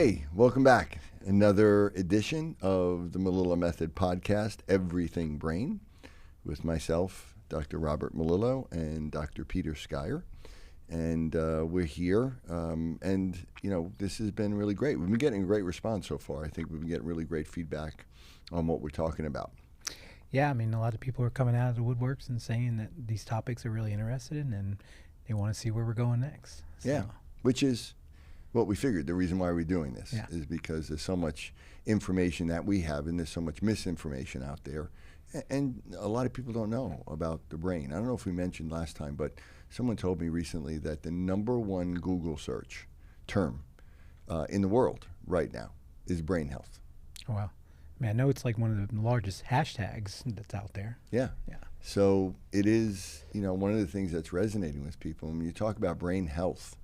Hey, welcome back. Another edition of the Melillo Method Podcast, Everything Brain, with myself, Dr. Robert Melillo, and Dr. Peter Scire. And we're here, and, you know, this has been really great. We've been getting a great response so far. I think we've been getting really great feedback on what we're talking about. Yeah, I mean, a lot of people are coming out of the woodworks and saying that these topics are really interested in, and they want to see where we're going next. So. Yeah, which is what we figured. The reason why we're doing this is because there's so much information that we have, and there's so much misinformation out there. And a lot of people don't know about the brain. I don't know if we mentioned last time, but someone told me recently that the number one Google search term in the world right now is brain health. Oh, wow. I mean, I know it's like one of the largest hashtags that's out there. Yeah. So it is, you know, one of the things that's resonating with people. When you talk about brain health,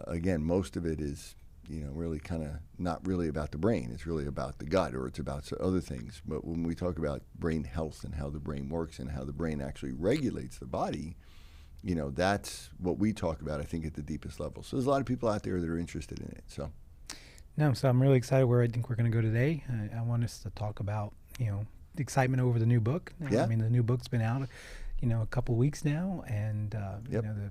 again, most of it is, you know, really kind of not really about the brain. It's really about the gut, or it's about other things. But when we talk about brain health and how the brain works and how the brain actually regulates the body, you know, that's what we talk about, I think, at the deepest level. So there's a lot of people out there that are interested in it. So I'm really excited where I think we're going to go today. I want us to talk about, you know, the excitement over the new book. Yeah. I mean, the new book's been out, you know, a couple weeks now, and you know,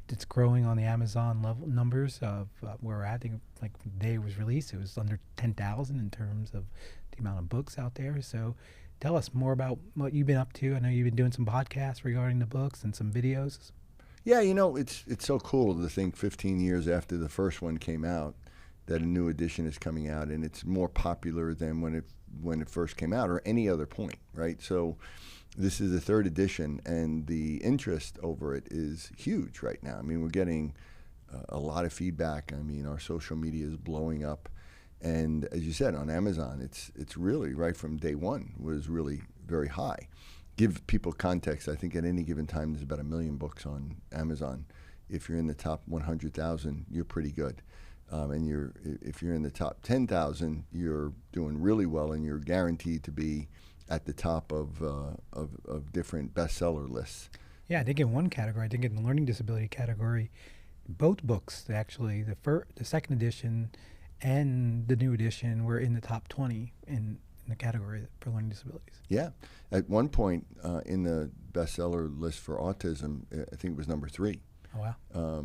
it's growing on the Amazon level numbers of where I think, like, the day it was released, it was under 10,000 in terms of the amount of books out there. So tell us more about what you've been up to. I know you've been doing some podcasts regarding the books and some videos. Yeah, you know, it's so cool to think 15 years after the first one came out that a new edition is coming out, and it's more popular than when it first came out or any other point, right? So this is the third edition, and the interest over it is huge right now. I mean, we're getting a lot of feedback. I mean, our social media is blowing up. And as you said, on Amazon, it's really, right from day one, was really very high. Give people context, I think at any given time there's about 1 million books on Amazon. If you're in the top 100,000, you're pretty good. And if you're in the top 10,000, you're doing really well, and you're guaranteed to be at the top of different bestseller lists. Yeah, I think in one category, I think in the learning disability category, both books, actually, the second edition and the new edition, were in the top 20 in the category for learning disabilities. Yeah. At one point in the bestseller list for autism, I think it was number 3. Oh, wow.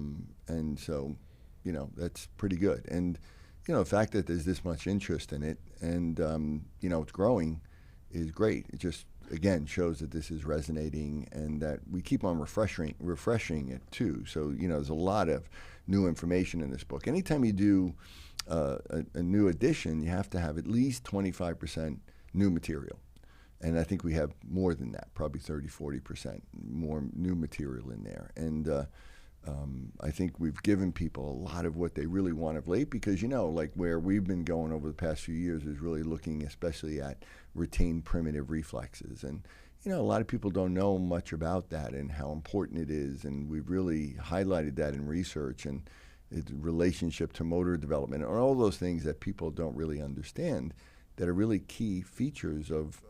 And so, you know, that's pretty good. And, you know, the fact that there's this much interest in it and, you know, it's growing is great. It just, again, shows that this is resonating and that we keep on refreshing it too. So, you know, there's a lot of new information in this book. Anytime you do a new edition, you have to have at least 25% new material. And I think we have more than that, probably 30-40% more new material in there. And I think we've given people a lot of what they really want of late, because, you know, like where we've been going over the past few years is really looking especially at retained primitive reflexes. And, you know, a lot of people don't know much about that and how important it is. And we've really highlighted that in research and its relationship to motor development and all those things that people don't really understand that are really key features of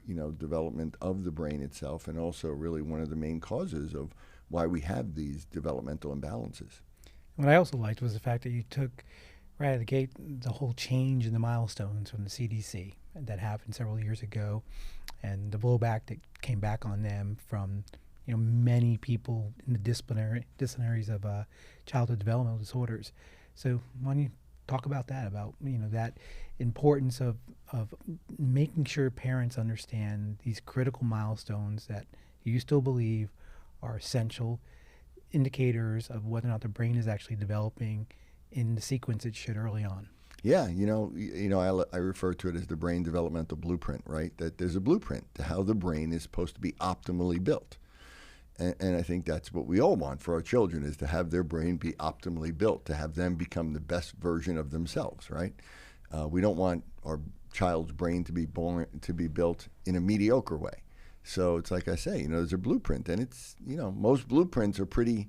you know, development of the brain itself, and also really one of the main causes of why we have these developmental imbalances. What I also liked was the fact that you took right out of the gate the whole change in the milestones from the CDC that happened several years ago, and the blowback that came back on them from, you know, many people in the disciplinaries of childhood developmental disorders. So why don't you talk about that, about, you know, that importance of making sure parents understand these critical milestones that you still believe are essential indicators of whether or not the brain is actually developing in the sequence it should early on. Yeah, you know, I refer to it as the brain developmental blueprint, right? That there's a blueprint to how the brain is supposed to be optimally built. And I think that's what we all want for our children, is to have their brain be optimally built, to have them become the best version of themselves, right? We don't want our child's brain to be built in a mediocre way. So it's like I say, you know, there's a blueprint, and it's, you know, most blueprints are pretty.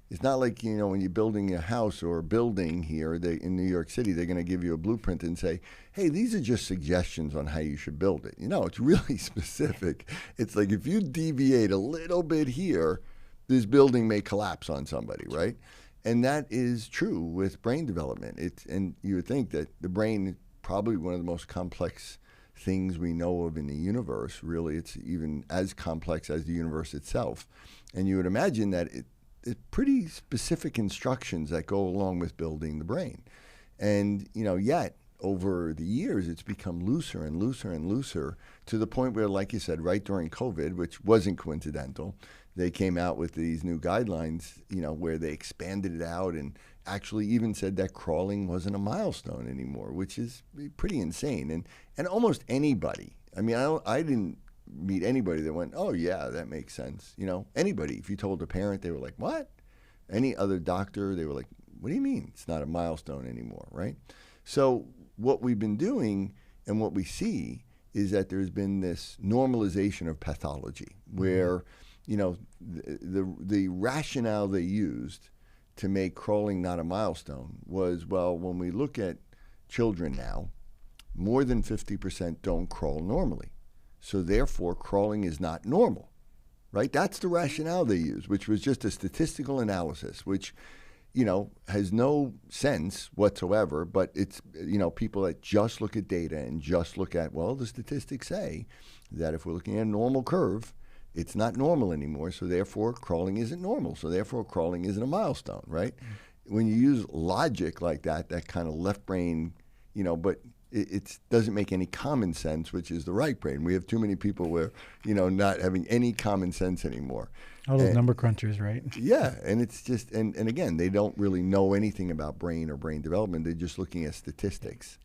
It's not like, you know, when you're building a house or a building here in New York City, they're going to give you a blueprint and say, hey, these are just suggestions on how you should build it. You know, it's really specific. It's like if you deviate a little bit here, this building may collapse on somebody, right? And that is true with brain development. And you would think that the brain is probably one of the most complex things we know of in the universe. Really, it's even as complex as the universe itself. And you would imagine that it's pretty specific instructions that go along with building the brain. And, yet over the years, it's become looser and looser and looser to the point where, like you said, right during COVID, which wasn't coincidental, they came out with these new guidelines, where they expanded it out and actually even said that crawling wasn't a milestone anymore, which is pretty insane. And almost anybody, I didn't meet anybody that went, oh yeah, that makes sense. Anybody, if you told a parent, they were like, what? Any other doctor, they were like, what do you mean it's not a milestone anymore, right? So what we've been doing and what we see is that there's been this normalization of pathology where, the rationale they used to make crawling not a milestone was, well, when we look at children now, more than 50% don't crawl normally. So therefore, crawling is not normal, right? That's the rationale they used, which was just a statistical analysis, which, has no sense whatsoever, but it's, people that just look at data and just look at, well, the statistics say that if we're looking at a normal curve, it's not normal anymore, so therefore crawling isn't normal, so therefore crawling isn't a milestone, right? When you use logic like that kind of left brain, but it doesn't make any common sense, which is the right brain. We have too many people where, not having any common sense anymore. All those number crunchers, right? Yeah, and it's just, and again, they don't really know anything about brain or brain development. They're just looking at statistics,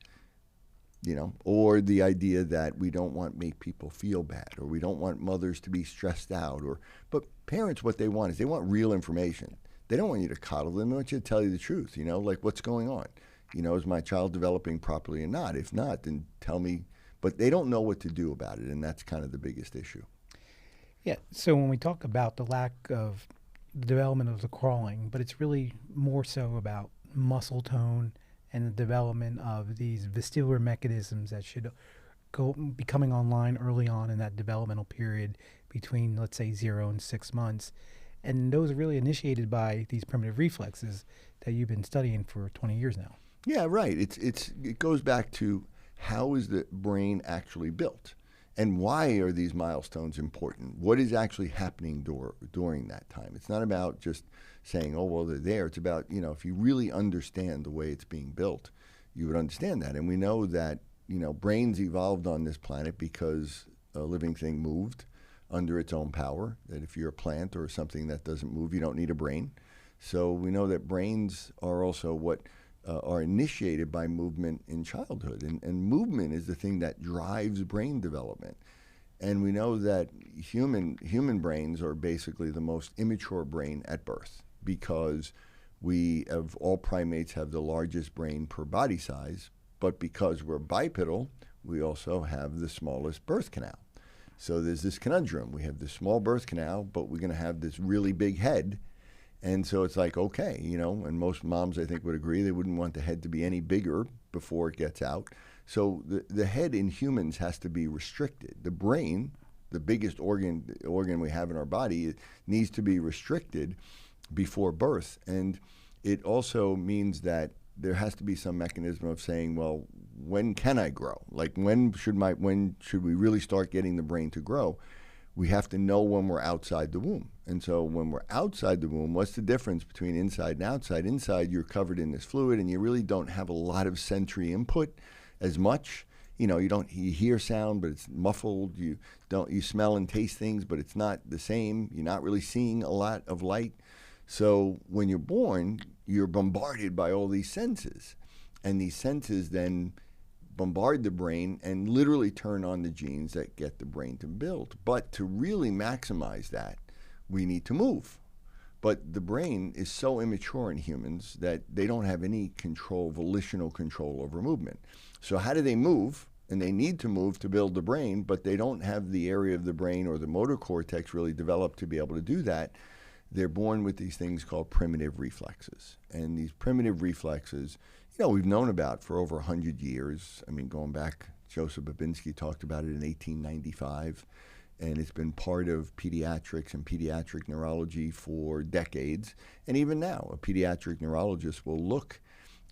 or the idea that we don't want to make people feel bad, or we don't want mothers to be stressed out, but parents, what they want is they want real information. They don't want you to coddle them. They want you to tell you the truth, like what's going on. Is my child developing properly or not? If not, then tell me. But they don't know what to do about it, and that's kind of the biggest issue. Yeah, so when we talk about the lack of the development of the crawling, but it's really more so about muscle tone and the development of these vestibular mechanisms that should be coming online early on in that developmental period between, let's say, 0 and 6 months. And those are really initiated by these primitive reflexes that you've been studying for 20 years now. Yeah, right. It goes back to how is the brain actually built, and why are these milestones important? What is actually happening during that time? It's not about just saying, oh, well, they're there. It's about, if you really understand the way it's being built, you would understand that. And we know that, brains evolved on this planet because a living thing moved under its own power, that if you're a plant or something that doesn't move, you don't need a brain. So we know that brains are also what are initiated by movement in childhood. And movement is the thing that drives brain development. And we know that human brains are basically the most immature brain at birth because we, of all primates, have the largest brain per body size. But because we're bipedal, we also have the smallest birth canal. So there's this conundrum. We have this small birth canal, but we're going to have this really big head. And so it's like, okay, and most moms, I think, would agree they wouldn't want the head to be any bigger before it gets out. So the head in humans has to be restricted. The brain, the biggest organ we have in our body, it needs to be restricted before birth. And it also means that there has to be some mechanism of saying, well, when can I grow? Like when should we really start getting the brain to grow? We have to know when we're outside the womb. And so when we're outside the womb, what's the difference between inside and outside? Inside, you're covered in this fluid and you really don't have a lot of sensory input as much. You hear sound, but it's muffled. You smell and taste things, but it's not the same. You're not really seeing a lot of light. So when you're born, you're bombarded by all these senses. And these senses then bombard the brain and literally turn on the genes that get the brain to build. But to really maximize that, we need to move. But the brain is so immature in humans that they don't have any volitional control over movement. So how do they move? And they need to move to build the brain, but they don't have the area of the brain or the motor cortex really developed to be able to do that. They're born with these things called primitive reflexes. And these primitive reflexes, we've known about for over 100 years. Going back, Joseph Binsky talked about it in 1895. and it's been part of pediatrics and pediatric neurology for decades. And even now, a pediatric neurologist will look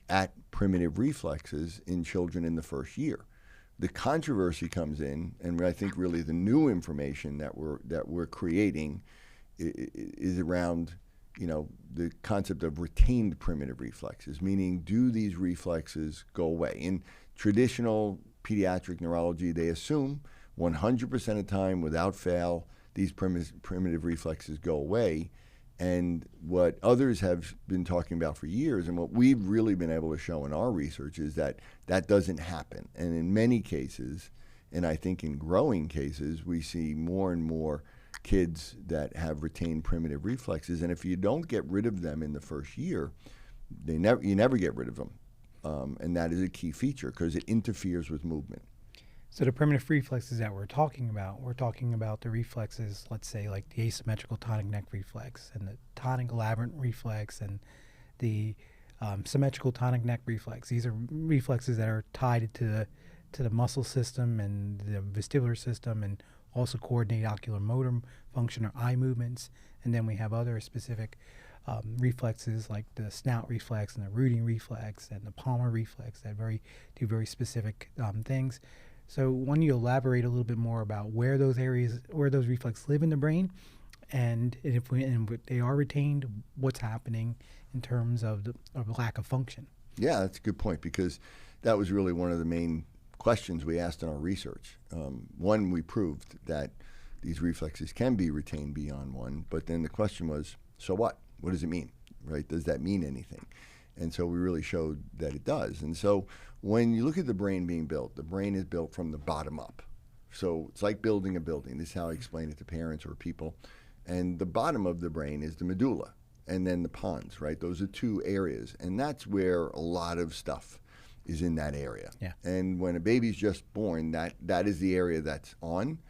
at primitive reflexes in children in the first year. The controversy comes in, and I think really the new information that we're creating is around, the concept of retained primitive reflexes, meaning do these reflexes go away? In traditional pediatric neurology, they assume 100% of the time, without fail, these primitive reflexes go away. And what others have been talking about for years, and what we've really been able to show in our research, is that that doesn't happen. And in many cases, and I think in growing cases, we see more and more kids that have retained primitive reflexes. And if you don't get rid of them in the first year, you never get rid of them. And that is a key feature because it interferes with movement. So the primitive reflexes that we're talking about the reflexes, let's say like the asymmetrical tonic neck reflex and the tonic labyrinth reflex and the symmetrical tonic neck reflex. These are reflexes that are tied to the muscle system and the vestibular system, and also coordinate ocular motor function or eye movements. And then we have other specific reflexes like the snout reflex and the rooting reflex and the palmar reflex that do very specific things. So why don't you elaborate a little bit more about where those reflexes live in the brain, and if they are retained, what's happening in terms of the lack of function? Yeah, that's a good point, because that was really one of the main questions we asked in our research. One, we proved that these reflexes can be retained beyond one, but then the question was, so what? What does it mean, right? Does that mean anything? And so we really showed that it does. And so when you look at the brain being built, the brain is built from the bottom up. So it's like building a building. This is how I explain it to parents or people. And the bottom of the brain is the medulla, and then the pons, right? Those are two areas. And that's where a lot of stuff is in that area. Yeah. And when a baby's just born, that is the area that's on.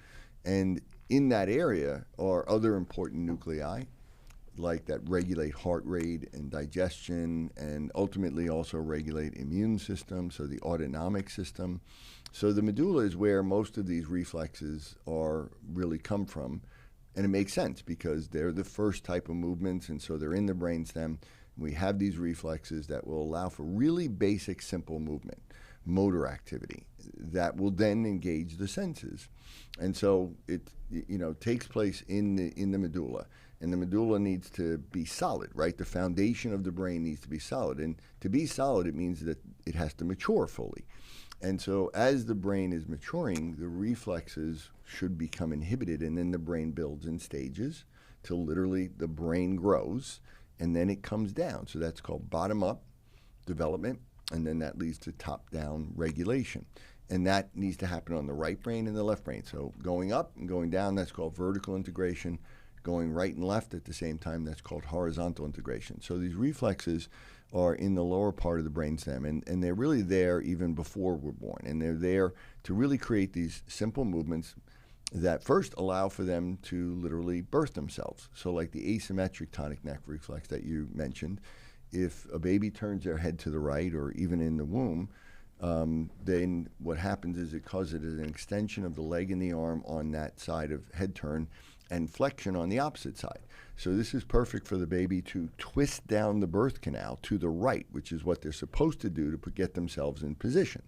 And in that area are other important nuclei, like that regulate heart rate and digestion, and ultimately also regulate immune system, so the autonomic system. So the medulla is where most of these reflexes really come from, and it makes sense because they're the first type of movements, and so they're in the brainstem. We have these reflexes that will allow for really basic, simple movement, motor activity, that will then engage the senses. And so it takes place in the medulla. And the medulla needs to be solid, right? The foundation of the brain needs to be solid. And to be solid, it means that it has to mature fully. And so as the brain is maturing, the reflexes should become inhibited, and then the brain builds in stages till literally the brain grows, and then it comes down. So that's called bottom-up development, and then that leads to top-down regulation. And that needs to happen on the right brain and the left brain. So going up and going down, that's called vertical integration. Going right and left at the same time, that's called horizontal integration. So these reflexes are in the lower part of the brainstem, and they're really there even before we're born. And they're there to really create these simple movements that first allow for them to literally birth themselves. So like the asymmetric tonic neck reflex that you mentioned, if a baby turns their head to the right or even in the womb, then what happens is it causes an extension of the leg and the arm on that side of head turn, and flexion on the opposite side. So this is perfect for the baby to twist down the birth canal to the right, which is what they're supposed to do to get themselves in position.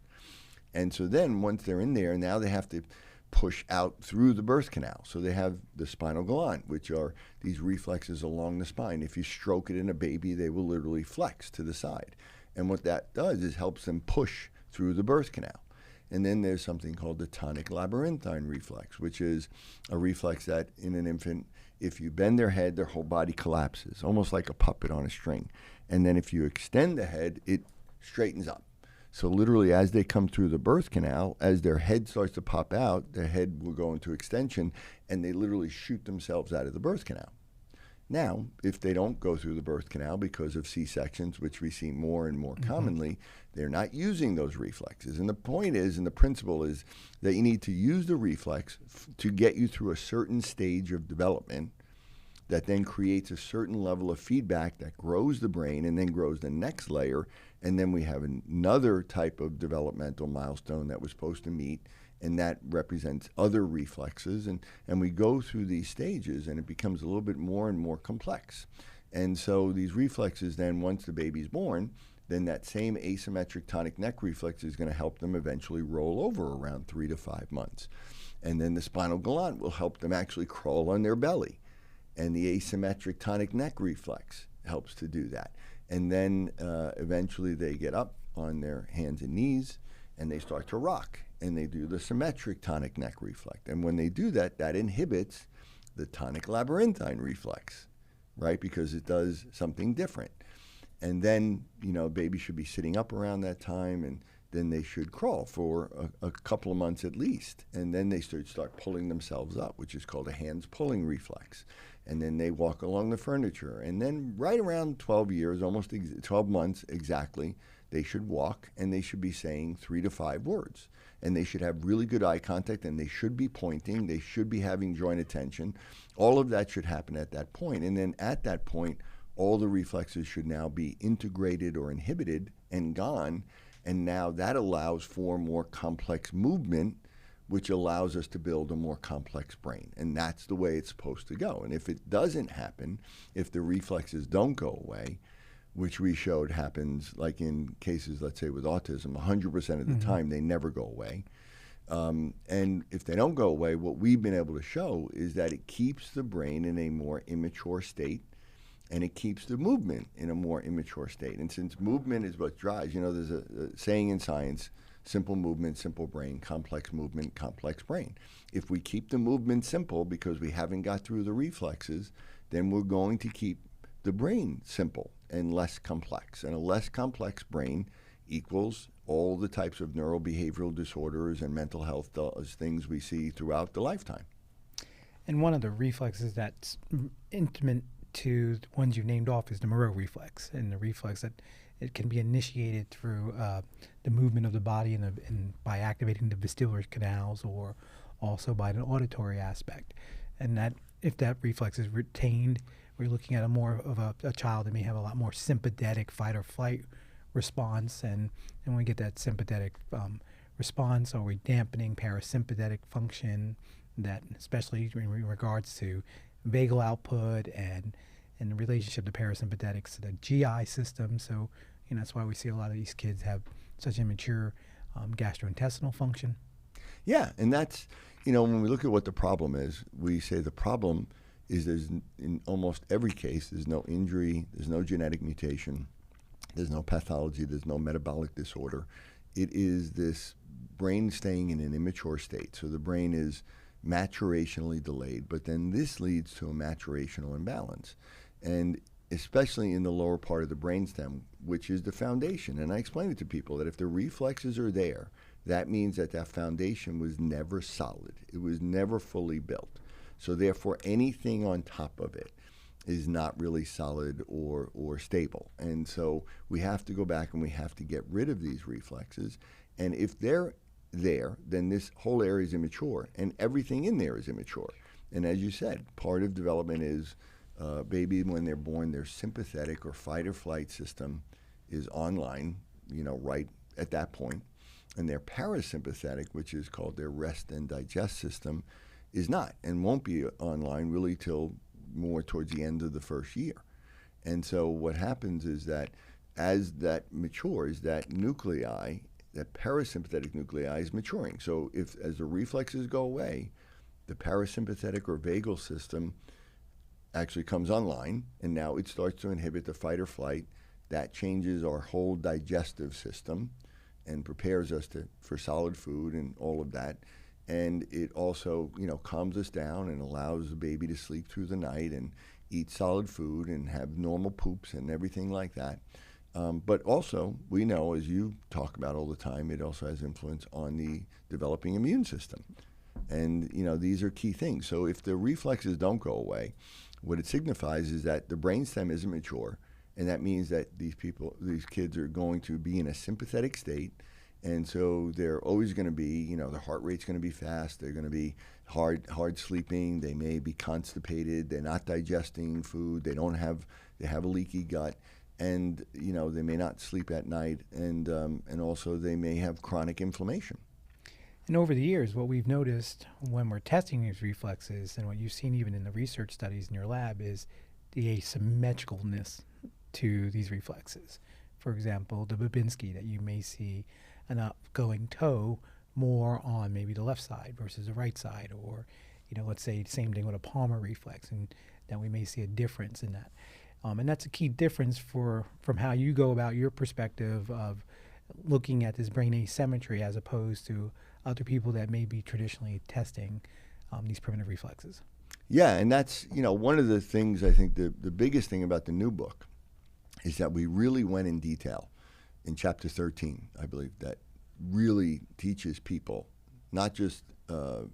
And so then once they're in there, now they have to push out through the birth canal. So they have the spinal gland, which are these reflexes along the spine. If you stroke it in a baby, they will literally flex to the side. And what that does is helps them push through the birth canal. And then there's something called the tonic labyrinthine reflex, which is a reflex that in an infant, if you bend their head, their whole body collapses, almost like a puppet on a string. And then if you extend the head, it straightens up. So literally as they come through the birth canal, as their head starts to pop out, their head will go into extension, and they literally shoot themselves out of the birth canal. Now, if they don't go through the birth canal because of C-sections, which we see more and more commonly, they're not using those reflexes. And the point is, and the principle is, that you need to use the reflex to get you through a certain stage of development that then creates a certain level of feedback that grows the brain and then grows the next layer. And then we have another type of developmental milestone that we're supposed to meet. and that represents other reflexes. And we go through these stages, and it becomes a little bit more and more complex. And so these reflexes then, once the baby's born, then that same asymmetric tonic neck reflex is going to help them eventually roll over around 3 to 5 months. And then the spinal galant will help them actually crawl on their belly. And the asymmetric tonic neck reflex helps to do that. And then eventually they get up on their hands and knees, and they start to rock. And they do the symmetric tonic neck reflex. And when they do that, that inhibits the tonic labyrinthine reflex, right? Because it does something different. And then, baby should be sitting up around that time, and then they should crawl for a couple of months at least. And then they start pulling themselves up, which is called a hands pulling reflex. And then they walk along the furniture. And then right around 12 years, 12 months exactly, they should walk, and they should be saying 3 to 5 words. And they should have really good eye contact, and they should be pointing. They should be having joint attention. All of that should happen at that point. And then at that point, all the reflexes should now be integrated or inhibited and gone. And now that allows for more complex movement, which allows us to build a more complex brain. And that's the way it's supposed to go. And if it doesn't happen, if the reflexes don't go away, which we showed happens like in cases, let's say with autism, 100% of the time they never go away. And if they don't go away, what we've been able to show is that it keeps the brain in a more immature state, and it keeps the movement in a more immature state. And since movement is what drives, there's a saying in science, simple movement, simple brain, complex movement, complex brain. If we keep the movement simple because we haven't got through the reflexes, then we're going to keep the brain simple and less complex. And a less complex brain equals all the types of neurobehavioral disorders and mental health things we see throughout the lifetime. And one of the reflexes that's intimate to the ones you named off is the Maro Reflex, and the reflex that it can be initiated through the movement of the body and by activating the vestibular canals, or also by an auditory aspect. And that if that reflex is retained, we're looking at a more of a child that may have a lot more sympathetic fight or flight response, and when we get that sympathetic response, or we're dampening parasympathetic function, that especially in regards to vagal output and the relationship to parasympathetics to the GI system. So, that's why we see a lot of these kids have such immature gastrointestinal function. Yeah, and that's, when we look at what the problem is, we say the problem is there's, in almost every case, there's no injury, there's no genetic mutation, there's no pathology, there's no metabolic disorder. It is this brain staying in an immature state. So the brain is maturationally delayed, but then this leads to a maturational imbalance. And especially in the lower part of the brainstem, which is the foundation. And I explain it to people that if the reflexes are there, that means that foundation was never solid. It was never fully built. So therefore, anything on top of it is not really solid or stable. And so we have to go back and we have to get rid of these reflexes. And if they're there, then this whole area is immature, and everything in there is immature. And as you said, part of development is baby, when they're born, their sympathetic or fight or flight system is online, right at that point. And their parasympathetic, which is called their rest and digest system, is not and won't be online really till more towards the end of the first year. And so what happens is that as that matures, that nuclei, that parasympathetic nuclei is maturing. So as the reflexes go away, the parasympathetic or vagal system actually comes online, and now it starts to inhibit the fight or flight. That changes our whole digestive system and prepares us for solid food and all of that. And it also, calms us down and allows the baby to sleep through the night and eat solid food and have normal poops and everything like that. But also, we know, as you talk about all the time, it also has influence on the developing immune system. And, these are key things. So if the reflexes don't go away, what it signifies is that the brainstem isn't mature, and that means that these kids are going to be in a sympathetic state. And so they're always going to be, their heart rate's going to be fast. They're going to be hard sleeping. They may be constipated. They're not digesting food. They have a leaky gut. And, they may not sleep at night. And also they may have chronic inflammation. And over the years, what we've noticed when we're testing these reflexes, and what you've seen even in the research studies in your lab, is the asymmetricalness to these reflexes. For example, the Binsky, that you may see an upgoing toe more on maybe the left side versus the right side, or let's say the same thing with a palmar reflex, and then we may see a difference in that. And that's a key difference from how you go about your perspective of looking at this brain asymmetry as opposed to other people that may be traditionally testing these primitive reflexes. Yeah, and that's, one of the things, I think the biggest thing about the new book is that we really went in detail in chapter 13, I believe, that really teaches people, not just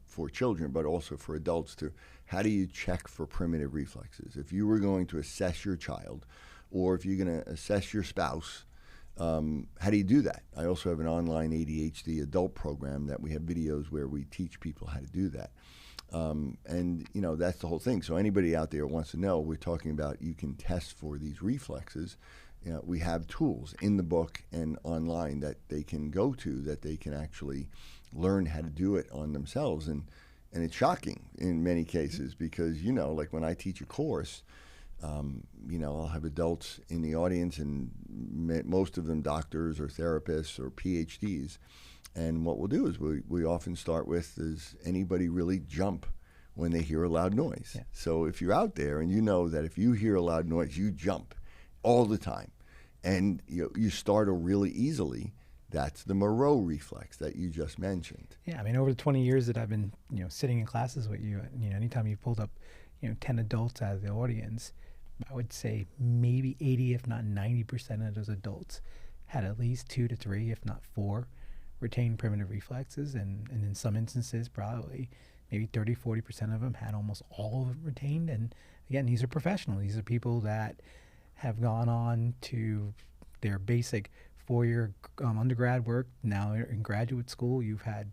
for children, but also for adults, to how do you check for primitive reflexes. If you were going to assess your child, or if you're going to assess your spouse, how do you do that? I also have an online ADHD adult program that we have videos where we teach people how to do that. And, that's the whole thing. So anybody out there wants to know, we're talking about you can test for these reflexes. We have tools in the book and online that they can go to, that they can actually learn how to do it on themselves. And it's shocking in many cases because, like when I teach a course, I'll have adults in the audience, and most of them doctors or therapists or PhDs. And what we'll do is we often start with, does anybody really jump when they hear a loud noise? Yeah. So if you're out there and you know that if you hear a loud noise, you jump all the time, and you startle really easily, that's the Maro reflex that you just mentioned. Yeah, I mean, over the 20 years that I've been, sitting in classes with you, anytime you pulled up, 10 adults out of the audience, I would say maybe 80, if not 90% of those adults had at least 2 to 3, if not 4, retained primitive reflexes, and in some instances, probably maybe 30, 40% of them had almost all of them retained. And again, these are professionals. These are people that have gone on to their basic 4-year undergrad work. Now in graduate school, you've had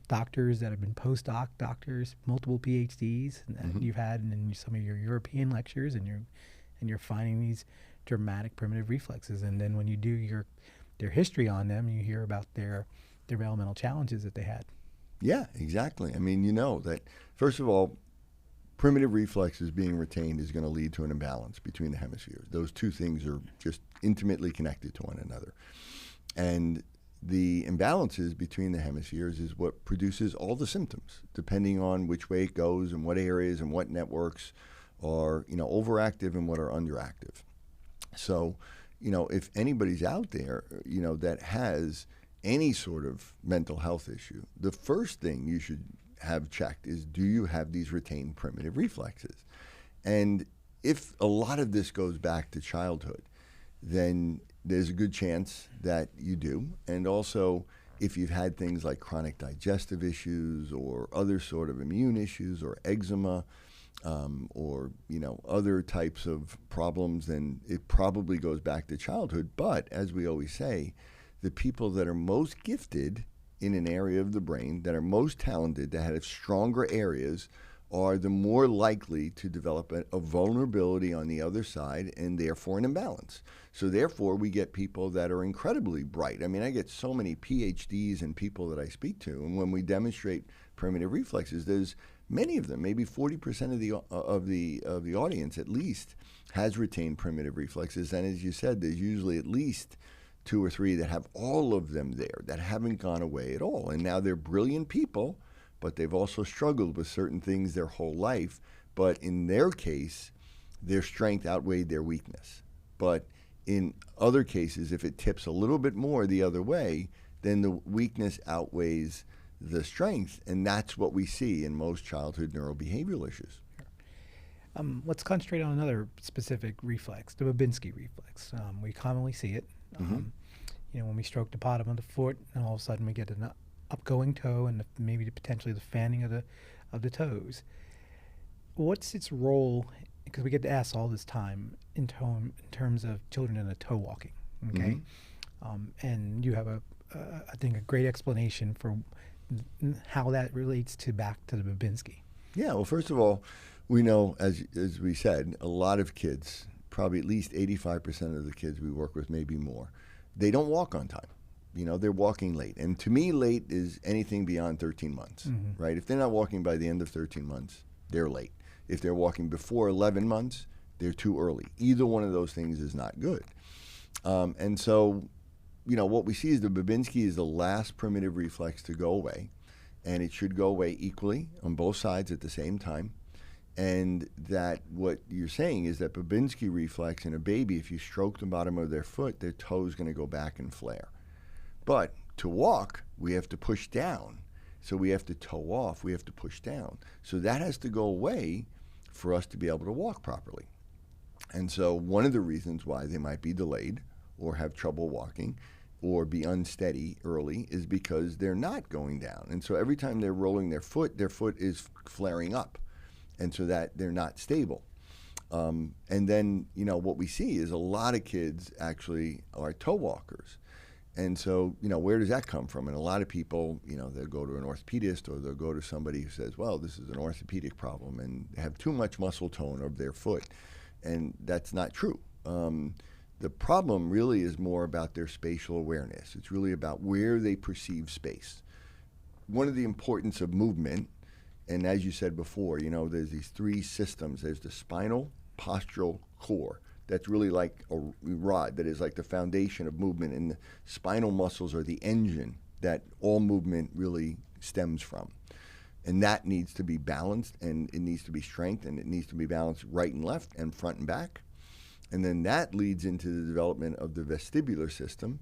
doctors that have been postdoc doctors, multiple PhDs, and you've had in some of your European lectures, and you're finding these dramatic primitive reflexes. And then when you do their history on them, you hear about their developmental challenges that they had. Yeah, exactly. I mean, that, first of all, primitive reflexes being retained is going to lead to an imbalance between the hemispheres. Those two things are just intimately connected to one another. And the imbalances between the hemispheres is what produces all the symptoms, depending on which way it goes and what areas and what networks are, overactive and what are underactive. So, if anybody's out there, that has any sort of mental health issue, the first thing you should have checked is, do you have these retained primitive reflexes? And if a lot of this goes back to childhood, then there's a good chance that you do. And also, if you've had things like chronic digestive issues or other sort of immune issues or eczema, or other types of problems, then it probably goes back to childhood. But as we always say, the people that are most gifted in an area of the brain, that are most talented, that have stronger areas, are the more likely to develop a vulnerability on the other side, and therefore an imbalance. So therefore, we get people that are incredibly bright. I mean, I get so many PhDs and people that I speak to, and when we demonstrate primitive reflexes, there's many of them, maybe 40% of the audience at least, has retained primitive reflexes. And as you said, there's usually at least 2 or 3 that have all of them there, that haven't gone away at all. And now they're brilliant people, but they've also struggled with certain things their whole life. But in their case, their strength outweighed their weakness. But in other cases, if it tips a little bit more the other way, then the weakness outweighs the strength, and that's what we see in most childhood neurobehavioral issues. Let's concentrate on another specific reflex, the Binsky reflex. We commonly see it, when we stroke the bottom of the foot, and all of a sudden we get an upgoing toe, and maybe potentially the fanning of the toes. What's its role? Because we get asked all this time in terms of children in a toe walking. Okay, and you have I think a great explanation for how that relates back to the Binsky. Yeah, well, first of all, we know, as we said, a lot of kids, probably at least 85% of the kids we work with, maybe more, they don't walk on time. they're walking late. And to me, late is anything beyond 13 months, right? If they're not walking by the end of 13 months, they're late. If they're walking before 11 months, they're too early. Either one of those things is not good. And so, what we see is the Binsky is the last primitive reflex to go away, and it should go away equally on both sides at the same time. And that what you're saying is that Binsky reflex in a baby, if you stroke the bottom of their foot, their toe is going to go back and flare. But to walk, we have to push down. So we have to toe off, we have to push down. So that has to go away for us to be able to walk properly. And so one of the reasons why they might be delayed or have trouble walking or be unsteady early is because they're not going down. And so every time they're rolling their foot is flaring up. And so that they're not stable. And then, what we see is a lot of kids actually are toe walkers. And so, where does that come from? And a lot of people, they'll go to an orthopedist or they'll go to somebody who says, well, this is an orthopedic problem, and they have too much muscle tone of their foot. And that's not true. The problem really is more about their spatial awareness. It's really about where they perceive space. One of the importance of movement, and as you said before, there's these three systems. There's the spinal, postural, core. That's really like a rod that is like the foundation of movement. And the spinal muscles are the engine that all movement really stems from. And that needs to be balanced, and it needs to be strengthened. It needs to be balanced right and left and front and back. And then that leads into the development of the vestibular system,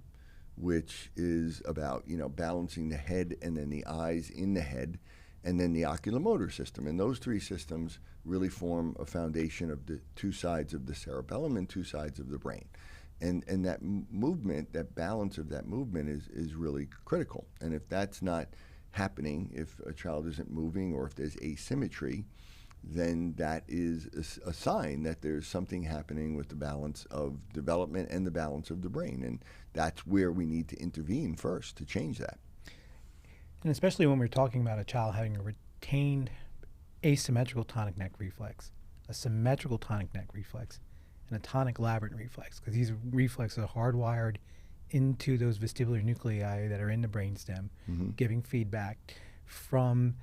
which is about, balancing the head and then the eyes in the head, and then the oculomotor system. And those three systems really form a foundation of the two sides of the cerebellum and two sides of the brain. And that movement, that balance of that movement is really critical. And if that's not happening, if a child isn't moving or if there's asymmetry, then that is a sign that there's something happening with the balance of development and the balance of the brain. And that's where we need to intervene first to change that. And especially when we're talking about a child having a retained asymmetrical tonic neck reflex, a symmetrical tonic neck reflex, and a tonic labyrinth reflex, because these reflexes are hardwired into those vestibular nuclei that are in the brainstem, giving feedback from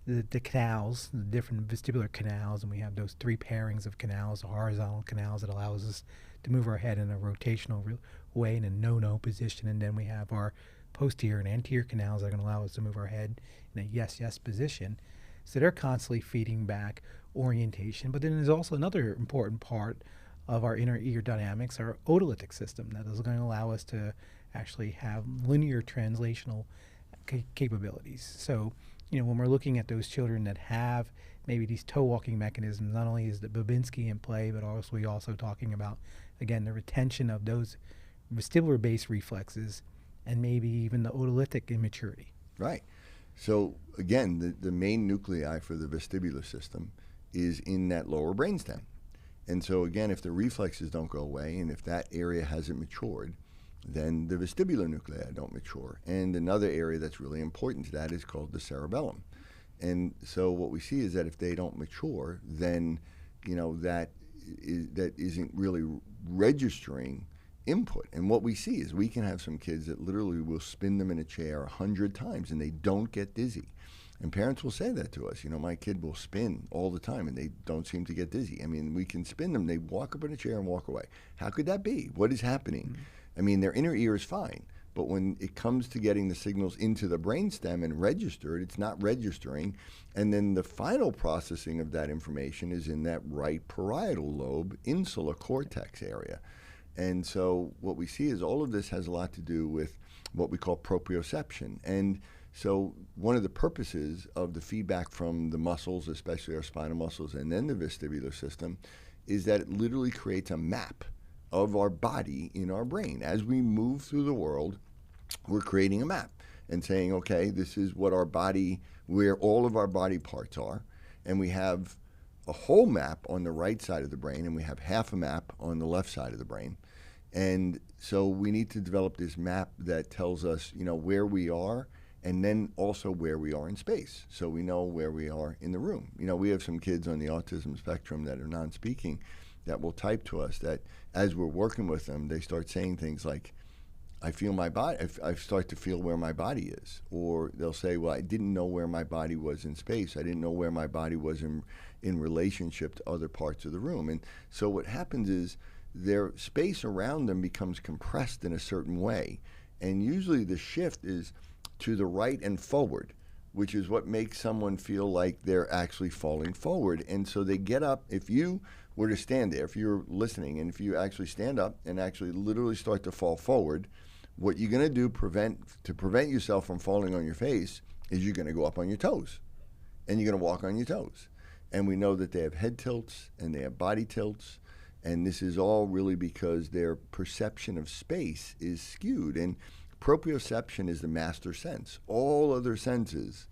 the canals, the different vestibular canals, and we have those three pairings of canals, the horizontal canals that allows us to move our head in a rotational way in a no-no position, and then we have our posterior and anterior canals that are going to allow us to move our head in a yes-yes position. So they're constantly feeding back orientation. But then there's also another important part of our inner ear dynamics, our otolytic system, that is going to allow us to actually have linear translational capabilities. So, when we're looking at those children that have maybe these toe walking mechanisms, not only is the Binsky in play, but also we're also talking about, again, the retention of those vestibular-based reflexes and maybe even the otolytic immaturity. Right. So again, the main nuclei for the vestibular system is in that lower brainstem. And so again, if the reflexes don't go away and if that area hasn't matured, then the vestibular nuclei don't mature. And another area that's really important to that is called the cerebellum. And so what we see is that if they don't mature, then that isn't really registering input. And what we see is we can have some kids that literally will spin them in a chair 100 times and they don't get dizzy. And parents will say that to us. My kid will spin all the time and they don't seem to get dizzy. I mean, we can spin them. They walk up in a chair and walk away. How could that be? What is happening? I mean, their inner ear is fine. But when it comes to getting the signals into the brainstem and registered, it's not registering. And then the final processing of that information is in that right parietal lobe, insular cortex area. And so what we see is all of this has a lot to do with what we call proprioception. And so one of the purposes of the feedback from the muscles, especially our spinal muscles, and then the vestibular system, is that it literally creates a map of our body in our brain. As we move through the world, we're creating a map and saying, okay, this is what our body, where all of our body parts are. And we have a whole map on the right side of the brain, and we have half a map on the left side of the brain. And so we need to develop this map that tells us, where we are, and then also where we are in space. So we know where we are in the room. We have some kids on the autism spectrum that are non-speaking that will type to us that as we're working with them, they start saying things like, I feel my body. I start to feel where my body is. Or they'll say, well, I didn't know where my body was in space. I didn't know where my body was in relationship to other parts of the room. And so what happens is their space around them becomes compressed in a certain way. And usually the shift is to the right and forward, which is what makes someone feel like they're actually falling forward. And so they get up. If you were to stand there, if you're listening, and if you actually stand up and actually literally start to fall forward, what you're going to do to prevent yourself from falling on your face is you're going to go up on your toes, and you're going to walk on your toes. And we know that they have head tilts and they have body tilts, and this is all really because their perception of space is skewed. And proprioception is the master sense. All other senses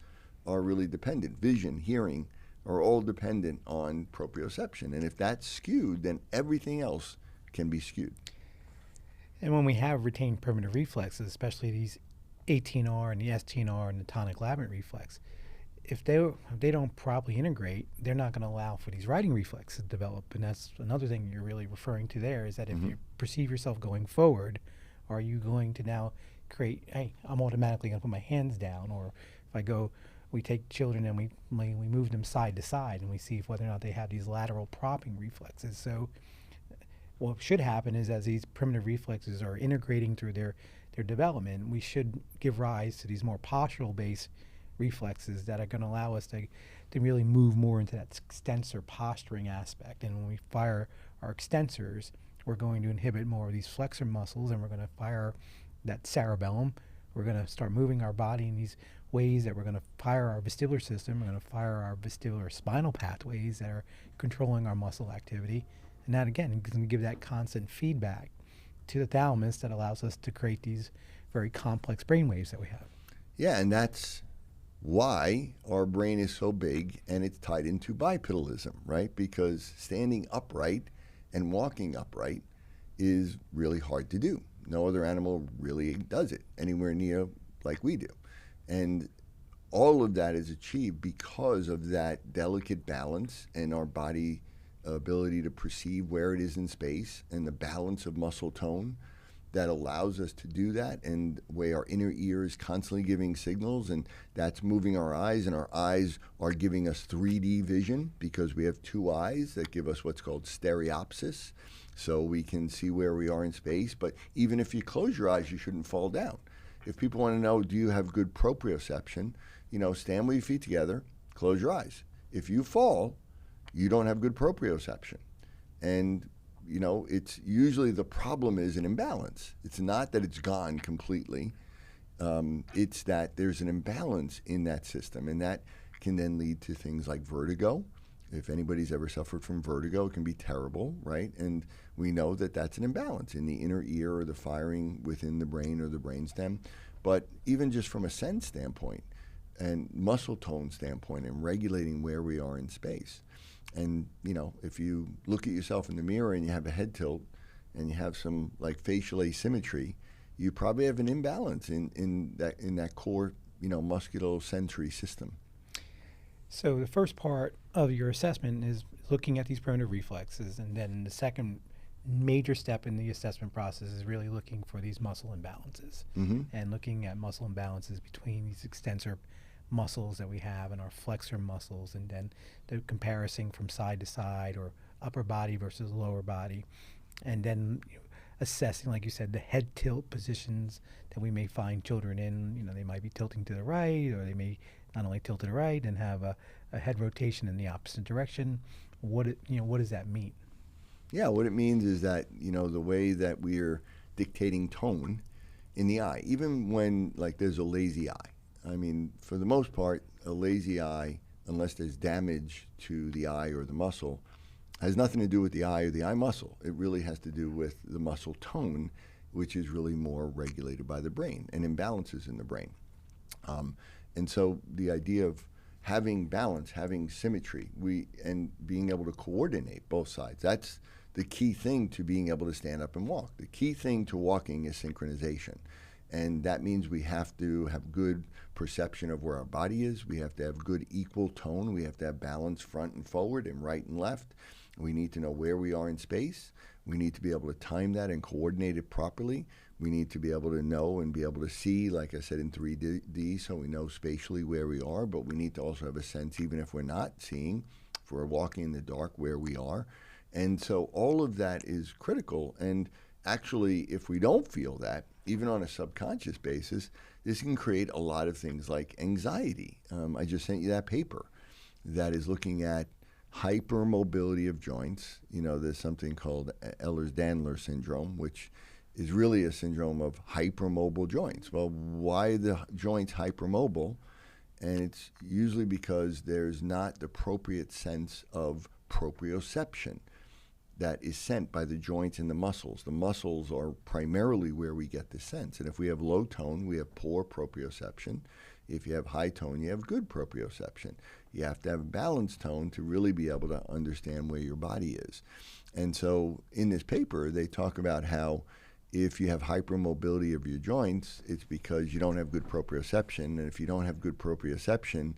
are really dependent. Vision, hearing are all dependent on proprioception. And if that's skewed, then everything else can be skewed. And when we have retained primitive reflexes, especially these 18R and the STNR and the tonic labyrinth reflex, if they don't properly integrate, they're not going to allow for these riding reflexes to develop. And that's another thing you're really referring to there, is that if you perceive yourself going forward, are you going to now create, hey, I'm automatically going to put my hands down? Or if I go, we take children and we move them side to side and we see whether or not they have these lateral propping reflexes. So what should happen is, as these primitive reflexes are integrating through their development, we should give rise to these more postural-based reflexes that are going to allow us to really move more into that extensor posturing aspect. And when we fire our extensors, we're going to inhibit more of these flexor muscles, and we're going to fire that cerebellum. We're going to start moving our body in these ways that we're going to fire our vestibular system. We're going to fire our vestibular spinal pathways that are controlling our muscle activity. And that, again, is going to give that constant feedback to the thalamus that allows us to create these very complex brain waves that we have. Yeah, and that's why our brain is so big, and it's tied into bipedalism, right? Because standing upright and walking upright is really hard to do. No other animal really does it anywhere near like we do. And all of that is achieved because of that delicate balance and our body ability to perceive where it is in space, and the balance of muscle tone that allows us to do that, and where our inner ear is constantly giving signals, and that's moving our eyes, and our eyes are giving us 3D vision because we have two eyes that give us what's called stereopsis, so we can see where we are in space. But even if you close your eyes, you shouldn't fall down. If people want to know, do you have good proprioception, stand with your feet together, close your eyes. If you fall, you don't have good proprioception. And, it's usually the problem is an imbalance. It's not that it's gone completely. It's that there's an imbalance in that system, and that can then lead to things like vertigo. If anybody's ever suffered from vertigo, it can be terrible, right? And we know that that's an imbalance in the inner ear or the firing within the brain or the brainstem. But even just from a sense standpoint and muscle tone standpoint and regulating where we are in space. And, if you look at yourself in the mirror and you have a head tilt and you have some like facial asymmetry, you probably have an imbalance in that core, musculosensory system. So the first part of your assessment is looking at these primitive reflexes, and then the second major step in the assessment process is really looking for these muscle imbalances, and looking at muscle imbalances between these extensor muscles that we have and our flexor muscles, and then the comparison from side to side or upper body versus lower body, and then assessing, like you said, the head tilt positions that we may find children in. They might be tilting to the right, or they may not only tilt to the right and have a head rotation in the opposite direction. What does that mean? Yeah, what it means is that, the way that we're dictating tone in the eye, even when there's a lazy eye. I mean, for the most part, a lazy eye, unless there's damage to the eye or the muscle, has nothing to do with the eye or the eye muscle. It really has to do with the muscle tone, which is really more regulated by the brain and imbalances in the brain. And so the idea of having balance, having symmetry, and being able to coordinate both sides, that's the key thing to being able to stand up and walk. The key thing to walking is synchronization. And that means we have to have good perception of where our body is. We have to have good equal tone. We have to have balance front and forward and right and left. We need to know where we are in space. We need to be able to time that and coordinate it properly. We need to be able to know and be able to see, like I said, in 3D, so we know spatially where we are, but we need to also have a sense, even if we're not seeing, if we're walking in the dark, where we are. And so all of that is critical. And actually, if we don't feel that, even on a subconscious basis, this can create a lot of things like anxiety. I just sent you that paper that is looking at hypermobility of joints. You know, there's something called Ehlers-Danlos syndrome, which is really a syndrome of hypermobile joints. Well, why are the joints hypermobile? And it's usually because there's not the appropriate sense of proprioception that is sent by the joints and the muscles. The muscles are primarily where we get the sense. And if we have low tone, we have poor proprioception. If you have high tone, you have good proprioception. You have to have balanced tone to really be able to understand where your body is. And so in this paper, they talk about how if you have hypermobility of your joints, it's because you don't have good proprioception. And if you don't have good proprioception,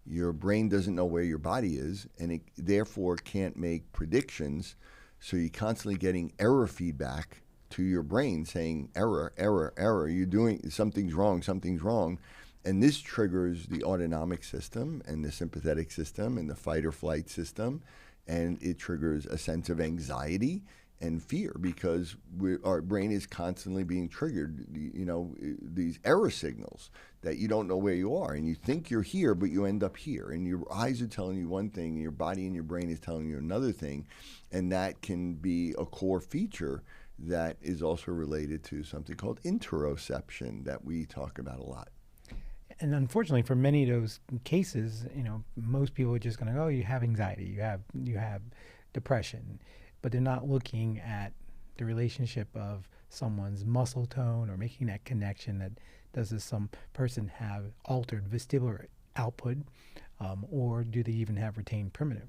your brain doesn't know where your body is, and it therefore can't make predictions. So you're constantly getting error feedback to your brain saying, error, error, error. You're doing, something's wrong. And this triggers the autonomic system and the sympathetic system and the fight or flight system. And it triggers a sense of anxiety and fear because our brain is constantly being triggered, you know, these error signals that you don't know where you are. And you think you're here, but you end up here. And your eyes are telling you one thing, and your body and your brain is telling you another thing. And that can be a core feature that is also related to something called interoception that we talk about a lot. And unfortunately, for many of those cases, you know, most people are just going to go, oh, you have anxiety, you have depression, but they're not looking at the relationship of someone's muscle tone or making that connection that does some person have altered vestibular output, or do they even have retained primitive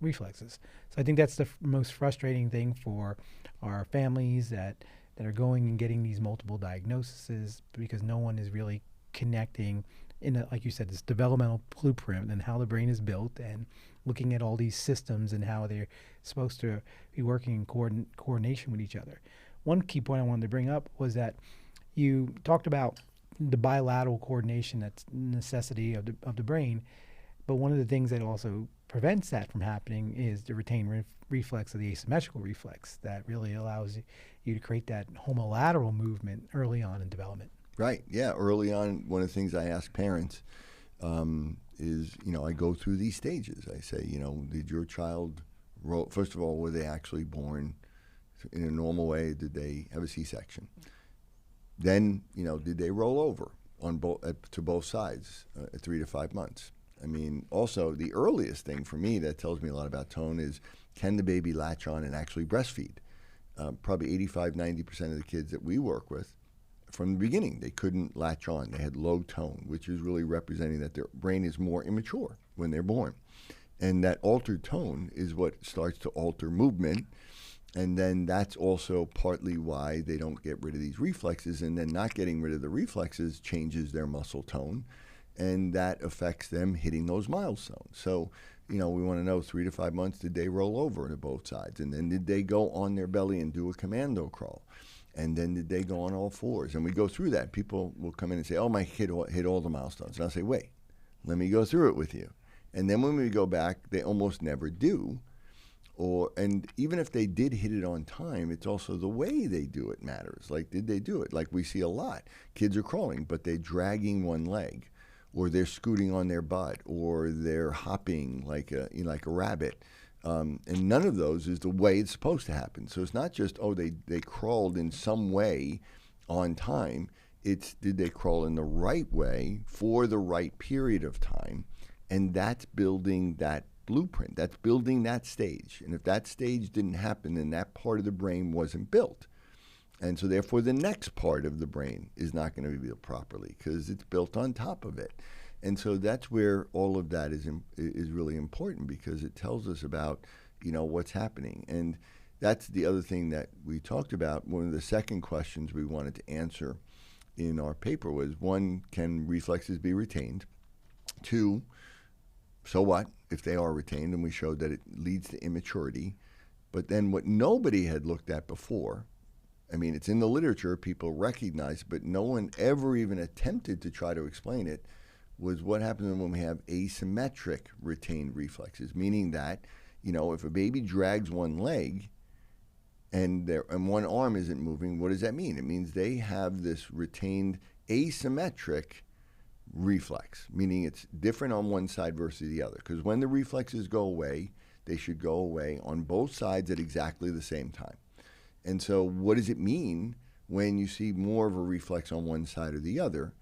reflexes? So I think that's the most frustrating thing for our families that are going and getting these multiple diagnoses because no one is really connecting like you said, this developmental blueprint and how the brain is built and looking at all these systems and how they're supposed to be working in coordination with each other. One key point I wanted to bring up was that you talked about the bilateral coordination that's a necessity of the brain, but one of the things that also prevents that from happening is the retained reflex of the asymmetrical reflex that really allows you to create that homolateral movement early on in development. Right. Yeah. Early on, one of the things I ask parents is, you know, I go through these stages. I say, you know, did your child first of all, were they actually born in a normal way? Did they have a C-section? Then, you know, did they roll over on to both sides at 3 to 5 months? I mean, also the earliest thing for me that tells me a lot about tone is, can the baby latch on and actually breastfeed? Probably 85, 90% of the kids that we work with, from the beginning, they couldn't latch on. They had low tone, which is really representing that their brain is more immature when they're born. And that altered tone is what starts to alter movement. And then that's also partly why they don't get rid of these reflexes. And then not getting rid of the reflexes changes their muscle tone. And that affects them hitting those milestones. So, you know, we want to know 3 to 5 months, did they roll over to both sides? And then did they go on their belly and do a commando crawl? And then did they go on all fours? And we go through that. People will come in and say, oh, my kid hit all the milestones. And I'll say, wait, let me go through it with you. And then when we go back, they almost never do. And even if they did hit it on time, it's also the way they do it matters. Like, did they do it? Like we see a lot. Kids are crawling, but they're dragging one leg, or they're scooting on their butt, or they're hopping like a rabbit. And none of those is the way it's supposed to happen. So it's not just, oh, they crawled in some way on time. It's, did they crawl in the right way for the right period of time? And that's building that blueprint. That's building that stage. And if that stage didn't happen, then that part of the brain wasn't built. And so therefore the next part of the brain is not going to be built properly because it's built on top of it. And so that's where all of that is really important, because it tells us about, you know, what's happening. And that's the other thing that we talked about. One of the second questions we wanted to answer in our paper was, 1, can reflexes be retained? 2, so what if they are retained? And we showed that it leads to immaturity. But then what nobody had looked at before I mean, it's in the literature, people recognize, but no one ever even attempted to try to explain it, was what happens when we have asymmetric retained reflexes, meaning that, if a baby drags one leg and one arm isn't moving, what does that mean? It means they have this retained asymmetric reflex, meaning it's different on one side versus the other. Because when the reflexes go away, they should go away on both sides at exactly the same time. And so what does it mean when you see more of a reflex on one side or the other?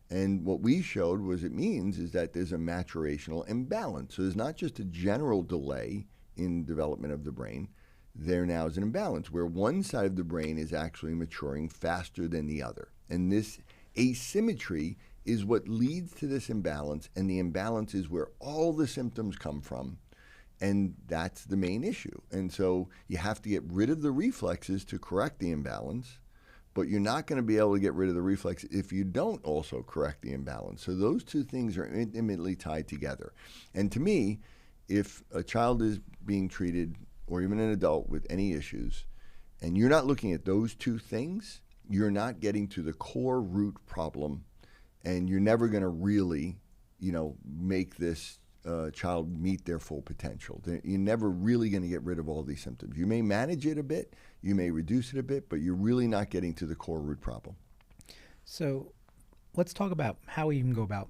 And what we showed was it means is that there's a maturational imbalance. So there's not just a general delay in development of the brain. There now is an imbalance where one side of the brain is actually maturing faster than the other. And this asymmetry is what leads to this imbalance, and the imbalance is where all the symptoms come from. And that's the main issue. And so you have to get rid of the reflexes to correct the imbalance, but you're not going to be able to get rid of the reflex if you don't also correct the imbalance. So those two things are intimately tied together. And to me, if a child is being treated, or even an adult with any issues, and you're not looking at those two things, you're not getting to the core root problem, and you're never going to really, make this child meet their full potential. You're never really going to get rid of all these symptoms. You may manage it a bit, you may reduce it a bit, but you're really not getting to the core root problem. So let's talk about how we even go about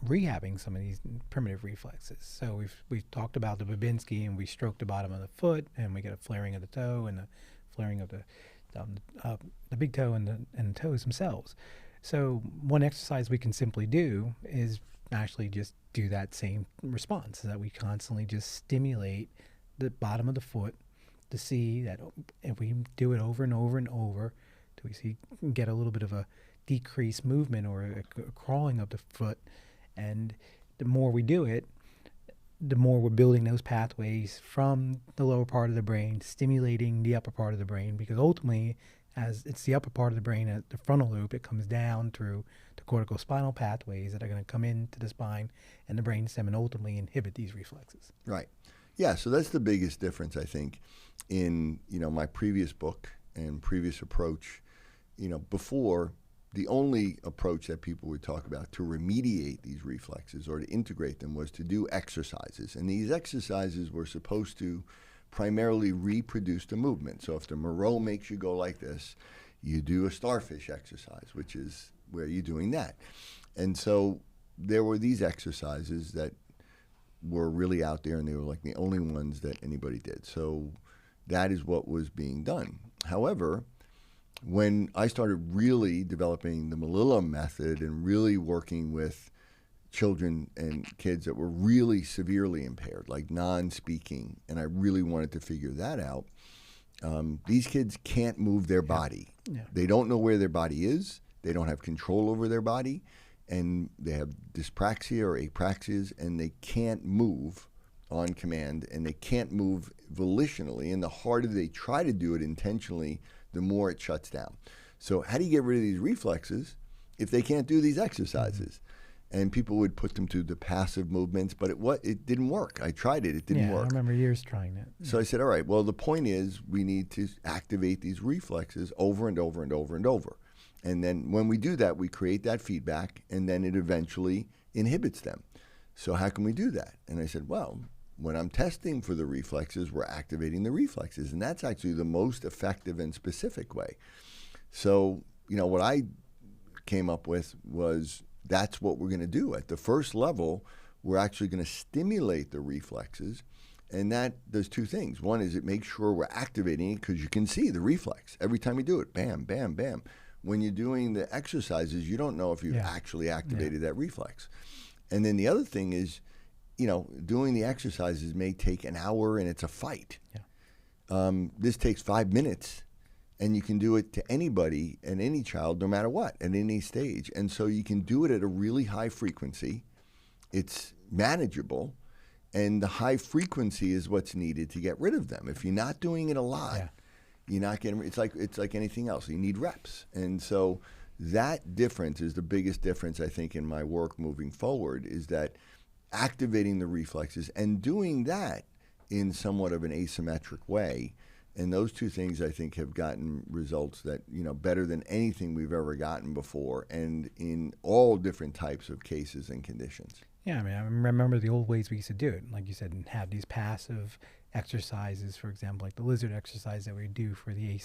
rehabbing some of these primitive reflexes. So we've talked about the Binsky, and we stroked the bottom of the foot, and we get a flaring of the toe and the flaring of the big toe and the toes themselves. So one exercise we can simply do is actually just do that same response, so that we constantly just stimulate the bottom of the foot to see that if we do it over and over and over, do we get a little bit of a decreased movement or a crawling of the foot. And the more we do it, the more we're building those pathways from the lower part of the brain, stimulating the upper part of the brain, because ultimately, as it's the upper part of the brain at the frontal lobe, it comes down through the corticospinal pathways that are going to come into the spine and the brainstem and ultimately inhibit these reflexes. Right. Yeah, so that's the biggest difference, I think, in my previous book and previous approach. Before, the only approach that people would talk about to remediate these reflexes or to integrate them was to do exercises. And these exercises were supposed to primarily reproduce the movement. So if the Maro makes you go like this, you do a starfish exercise, which is where you're doing that. And so there were these exercises that were really out there, and they were like the only ones that anybody did. So that is what was being done. However, when I started really developing the Melillo Method and really working with children and kids that were really severely impaired, like non-speaking, and I really wanted to figure that out, these kids can't move their body. Yeah. They don't know where their body is. They don't have control over their body, and they have dyspraxia or apraxias, and they can't move on command, and they can't move volitionally, and the harder they try to do it intentionally, the more it shuts down. So how do you get rid of these reflexes if they can't do these exercises? Mm-hmm. And people would put them to the passive movements, but it didn't work. I tried it. It didn't work. I remember years trying that. So I said, all right, well, the point is we need to activate these reflexes over and over and over and over. And then when we do that, we create that feedback, and then it eventually inhibits them. So how can we do that? And I said, well, when I'm testing for the reflexes, we're activating the reflexes. And that's actually the most effective and specific way. So, what I came up with was that's what we're going to do. At the first level, we're actually going to stimulate the reflexes. And that does two things. One is it makes sure we're activating it because you can see the reflex. Every time you do it, bam, bam, bam. When you're doing the exercises, you don't know if you've actually activated that reflex. And then the other thing is, doing the exercises may take an hour and it's a fight. Yeah. This takes 5 minutes, and you can do it to anybody and any child, no matter what, at any stage. And so you can do it at a really high frequency. It's manageable, and the high frequency is what's needed to get rid of them. If you're not doing it a lot, you're not getting. It's like anything else. You need reps, and so that difference is the biggest difference I think in my work moving forward. Is that activating the reflexes and doing that in somewhat of an asymmetric way, And those two things, I think, have gotten results that, better than anything we've ever gotten before, and in all different types of cases and conditions. Yeah, I mean, I remember the old ways we used to do it. Like you said, and have these passive exercises, for example, like the lizard exercise that we do for the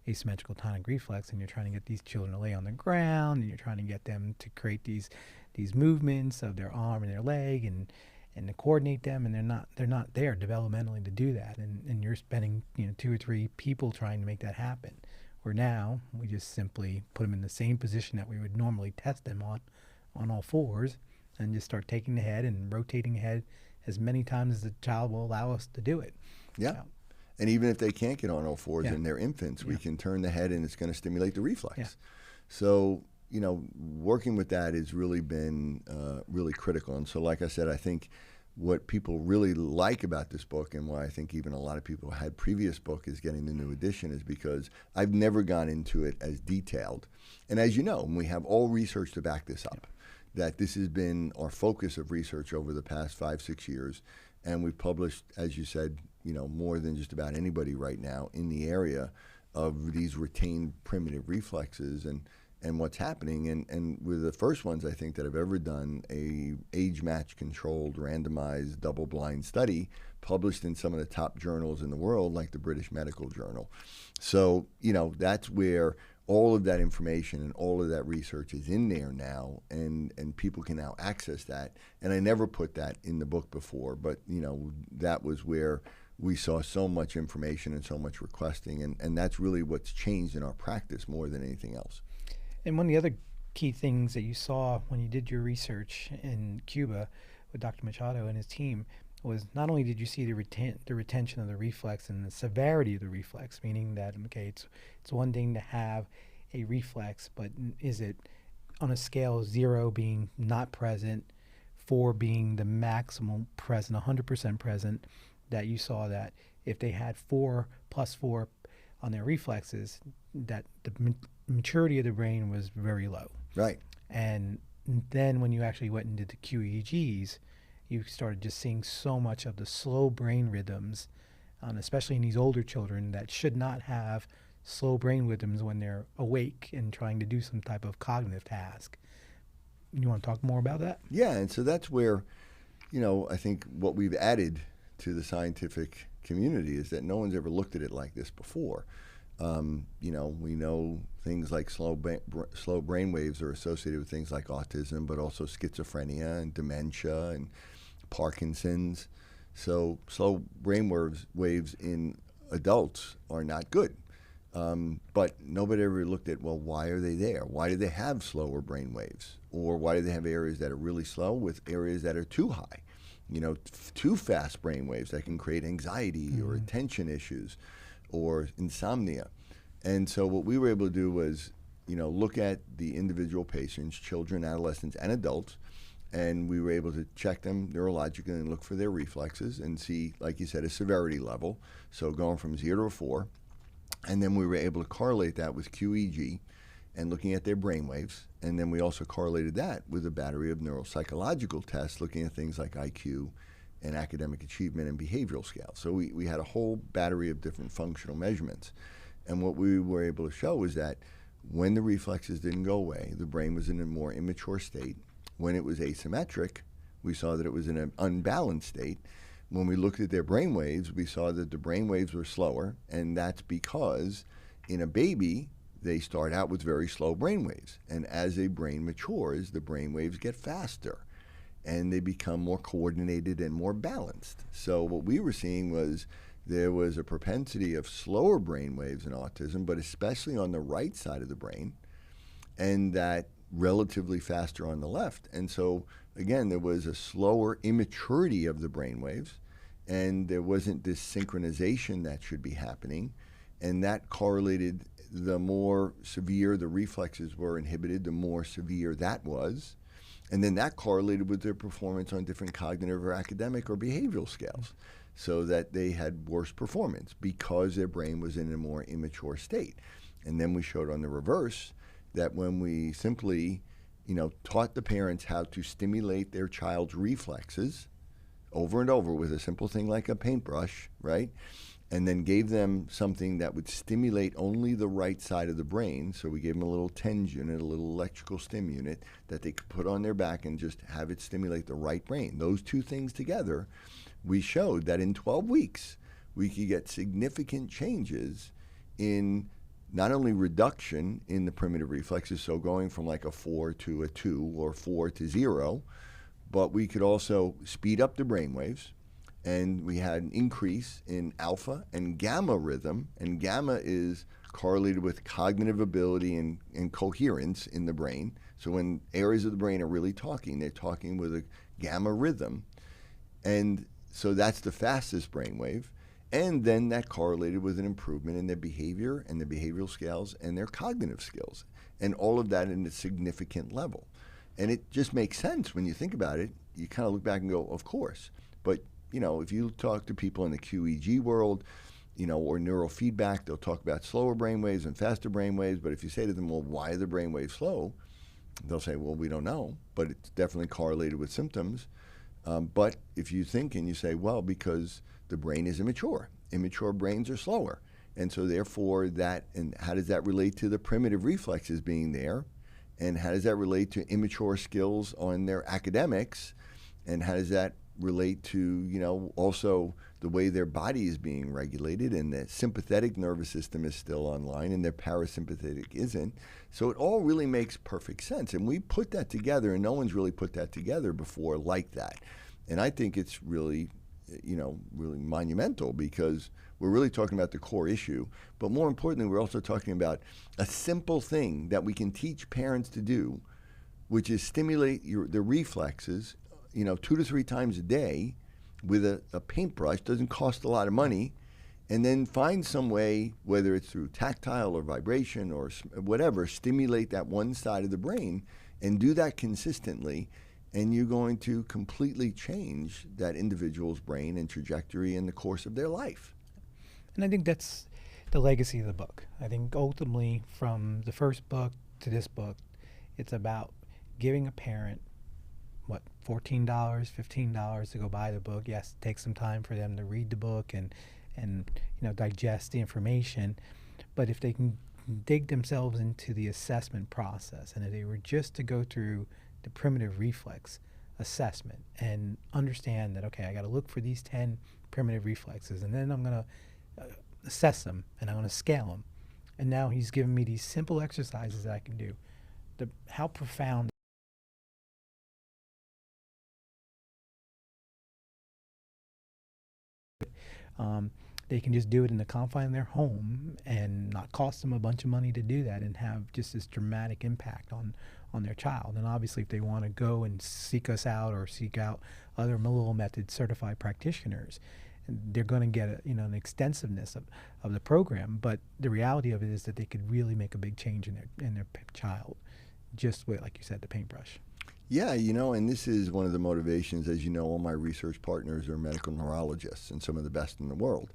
asymmetrical tonic reflex, and you're trying to get these children to lay on the ground, and you're trying to get them to create these movements of their arm and their leg, and to coordinate them, and they're not there developmentally to do that, and you're spending 2 or 3 people trying to make that happen. Where now we just simply put them in the same position that we would normally test them on all fours, and just start taking the head and rotating the head as many times as the child will allow us to do it. Yeah. So, and even if they can't get on all fours and they're infants, we can turn the head and it's going to stimulate the reflex. Yeah. So, working with that has really been really critical. And so, like I said, I think what people really like about this book, and why I think even a lot of people had previous book is getting the new edition, is because I've never gone into it as detailed. And as you know, and we have all research to back this up, that this has been our focus of research over the past 5-6 years. And we've published, as you said, more than just about anybody right now in the area of these retained primitive reflexes and what's happening. And we're the first ones, I think, that have ever done a age-match controlled, randomized, double-blind study published in some of the top journals in the world, like the British Medical Journal. So, that's where all of that information and all of that research is in there now, and people can now access that. And I never put that in the book before, but, that was where we saw so much information and so much requesting, and that's really what's changed in our practice more than anything else. And one of the other key things that you saw when you did your research in Cuba with Dr. Machado and his team was not only did you see the retention of the reflex and the severity of the reflex, meaning that, okay, it's one thing to have a reflex, but is it on a scale of 0 being not present, 4 being the maximum present, 100% present, that you saw that if they had 4 plus 4 on their reflexes, that the maturity of the brain was very low. Right. And then when you actually went and did the QEEGs, you started just seeing so much of the slow brain rhythms, especially in these older children that should not have slow brain rhythms when they're awake and trying to do some type of cognitive task. You want to talk more about that? Yeah, and so that's where, I think what we've added to the scientific community is that no one's ever looked at it like this before. We know things like slow brain waves are associated with things like autism, but also schizophrenia and dementia and Parkinson's. So slow brain waves in adults are not good. But nobody ever looked at, well, why are they there? Why do they have slower brain waves? Or why do they have areas that are really slow with areas that are too high? Too fast brain waves that can create anxiety or attention issues or insomnia. And so what we were able to do was, look at the individual patients, children, adolescents, and adults, and we were able to check them neurologically and look for their reflexes and see, like you said, a severity level. So going from 0 to a 4. And then we were able to correlate that with QEEG and looking at their brain waves. And then we also correlated that with a battery of neuropsychological tests, looking at things like IQ and academic achievement and behavioral scales. So we had a whole battery of different functional measurements. And what we were able to show is that when the reflexes didn't go away, the brain was in a more immature state. When it was asymmetric, we saw that it was in an unbalanced state. When we looked at their brain waves, we saw that the brain waves were slower, and that's because in a baby, they start out with very slow brain waves. And as a brain matures, the brain waves get faster, and they become more coordinated and more balanced. So what we were seeing was there was a propensity of slower brain waves in autism, but especially on the right side of the brain, and that relatively faster on the left. And so, again, there was a slower immaturity of the brain waves, and there wasn't this synchronization that should be happening, and that correlated. The more severe the reflexes were inhibited, the more severe that was. And then that correlated with their performance on different cognitive or academic or behavioral scales, so that they had worse performance because their brain was in a more immature state. And then we showed on the reverse that when we simply, taught the parents how to stimulate their child's reflexes over and over with a simple thing like a paintbrush, right? and then gave them something that would stimulate only the right side of the brain. So we gave them a little TENS unit, a little electrical stim unit that they could put on their back and just have it stimulate the right brain. Those two things together, we showed that in 12 weeks, we could get significant changes in not only reduction in the primitive reflexes, so going from like a 4 to a 2 or 4 to 0, but we could also speed up the brain waves. And we had an increase in alpha and gamma rhythm, and gamma is correlated with cognitive ability and coherence in the brain. So when areas of the brain are really talking, they're talking with a gamma rhythm. And so that's the fastest brain wave. And then that correlated with an improvement in their behavior and their behavioral scales and their cognitive skills. And all of that in a significant level. And it just makes sense when you think about it. You kind of look back and go, of course. But you know, if you talk to people in the QEEG world, you know, or neurofeedback, they'll talk about slower brainwaves and faster brainwaves. But if you say to them, well, why are the brainwaves slow? They'll say, well, we don't know, but it's definitely correlated with symptoms. But if you think and you say, well, because the brain is immature. Immature brains are slower. And so therefore that, and how does that relate to the primitive reflexes being there? And how does that relate to immature skills on their academics? And how does that relate to, you know, also the way their body is being regulated, and the sympathetic nervous system is still online and their parasympathetic isn't. So it all really makes perfect sense. And we put that together, and no one's really put that together before like that. And I think it's really, you know, really monumental, because we're really talking about the core issue. But more importantly, we're also talking about a simple thing that we can teach parents to do, which is stimulate the reflexes, you know, 2 to 3 times a day with a paintbrush. Doesn't cost a lot of money. And then find some way, whether it's through tactile or vibration or whatever, stimulate that one side of the brain, and do that consistently. And you're going to completely change that individual's brain and trajectory in the course of their life. And I think that's the legacy of the book. I think ultimately, from the first book to this book, it's about giving a parent, what, $14, $15 to go buy the book. Yes, it takes some time for them to read the book and you know, digest the information. But if they can dig themselves into the assessment process, and if they were just to go through the primitive reflex assessment and understand that, okay, I got to look for these 10 primitive reflexes, and then I'm going to assess them, and I'm going to scale them. And now he's given me these simple exercises that I can do. How profound they can just do it in the confine of their home and not cost them a bunch of money to do that, and have just this dramatic impact on their child. And obviously, if they want to go and seek us out or seek out other Melillo Method certified practitioners, they're going to get an extensiveness of the program. But the reality of it is that they could really make a big change in their child, just with, like you said, the paintbrush. Yeah, you know, and this is one of the motivations. As you know, all my research partners are medical neurologists, and some of the best in the world.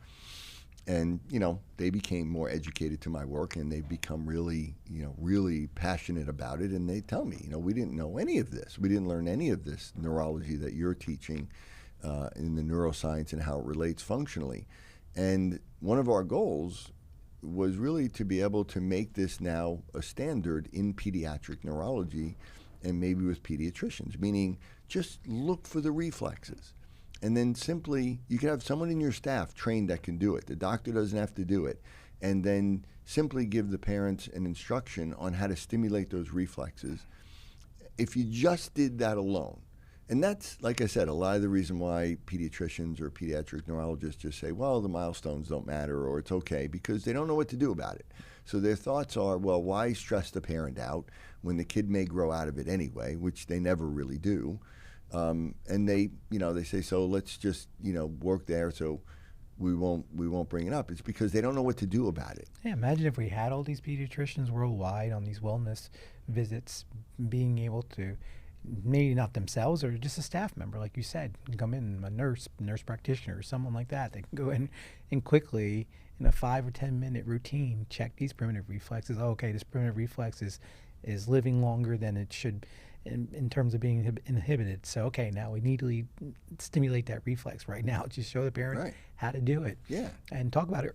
And, you know, they became more educated to my work, and they've become really, you know, really passionate about it. And they tell me, you know, we didn't know any of this. We didn't learn any of this neurology that you're teaching in the neuroscience and how it relates functionally. And one of our goals was really to be able to make this now a standard in pediatric neurology, and maybe with pediatricians, meaning just look for the reflexes. And then simply, you can have someone in your staff trained that can do it. The doctor doesn't have to do it. And then simply give the parents an instruction on how to stimulate those reflexes. If you just did that alone, and that's, like I said, a lot of the reason why pediatricians or pediatric neurologists just say, well, the milestones don't matter, or it's okay, because they don't know what to do about it. So their thoughts are, well, why stress the parent out when the kid may grow out of it anyway, which they never really do. And they say, so let's just, work there so we won't bring it up. It's because they don't know what to do about it. Yeah, imagine if we had all these pediatricians worldwide on these wellness visits, being able to, maybe not themselves or just a staff member, like you said, come in, a nurse practitioner, or someone like that. They can go in and quickly, in a 5 or 10 minute routine, check these primitive reflexes. Oh, okay, this primitive reflex is living longer than it should in terms of being inhibited. So, okay, now we need to stimulate that reflex right now. Just show the parent Right. how to do it. Yeah. And talk about it.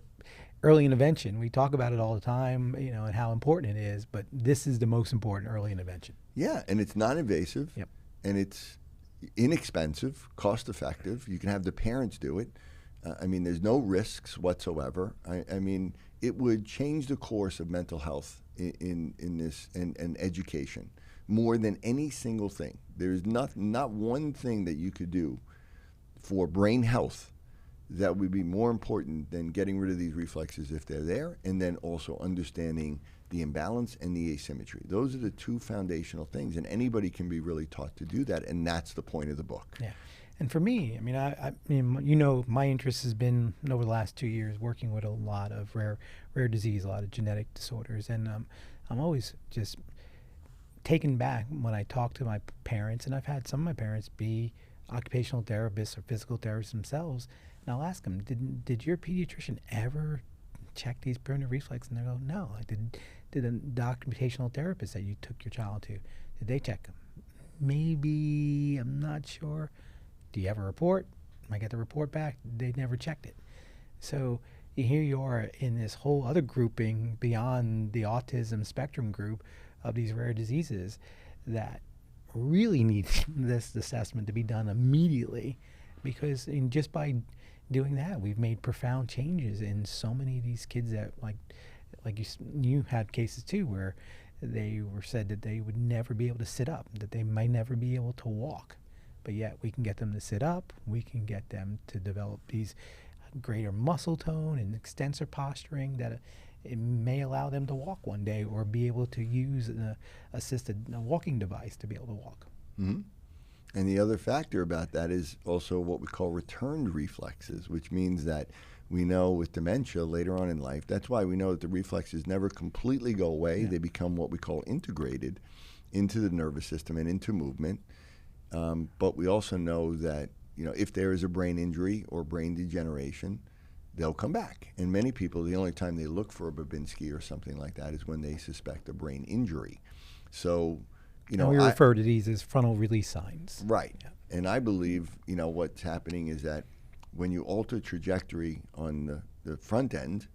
Early intervention. We talk about it all the time, and how important it is, but this is the most important, early intervention. Yeah, and it's non-invasive. Yep. And it's inexpensive, cost-effective. You can have the parents do it. There's no risks whatsoever. I mean, it would change the course of mental health in this and education more than any single thing. There's not one thing that you could do for brain health that would be more important than getting rid of these reflexes if they're there, and then also understanding the imbalance and the asymmetry. Those are the two foundational things, and anybody can be really taught to do that, and that's the point of the book. Yeah. And for me, my interest has been over the last 2 years working with a lot of rare disease, a lot of genetic disorders, and I'm always just taken back when I talk to my parents, and I've had some of my parents be occupational therapists or physical therapists themselves, and I'll ask them, did your pediatrician ever check these primitive reflexes? And they go, no. I did the occupational therapist that you took your child to, did they check them? Maybe, I'm not sure. Do you have a report? I get the report back. They never checked it. So here you are in this whole other grouping beyond the autism spectrum group of these rare diseases that really need this assessment to be done immediately, because just by doing that, we've made profound changes in so many of these kids that, like you had cases too, where they were said that they would never be able to sit up, that they might never be able to walk, but yet we can get them to sit up, we can get them to develop these greater muscle tone and extensor posturing that it may allow them to walk one day, or be able to use an assisted walking device to be able to walk. Mm-hmm. And the other factor about that is also what we call returned reflexes, which means that we know with dementia later on in life, that's why we know that the reflexes never completely go away. Yeah. They become what we call integrated into the nervous system and into movement. But we also know that, if there is a brain injury or brain degeneration, they'll come back. And many people, the only time they look for a Binsky or something like that is when they suspect a brain injury. So, we refer to these as frontal release signs. Right. Yeah. And I believe, what's happening is that when you alter trajectory on the front end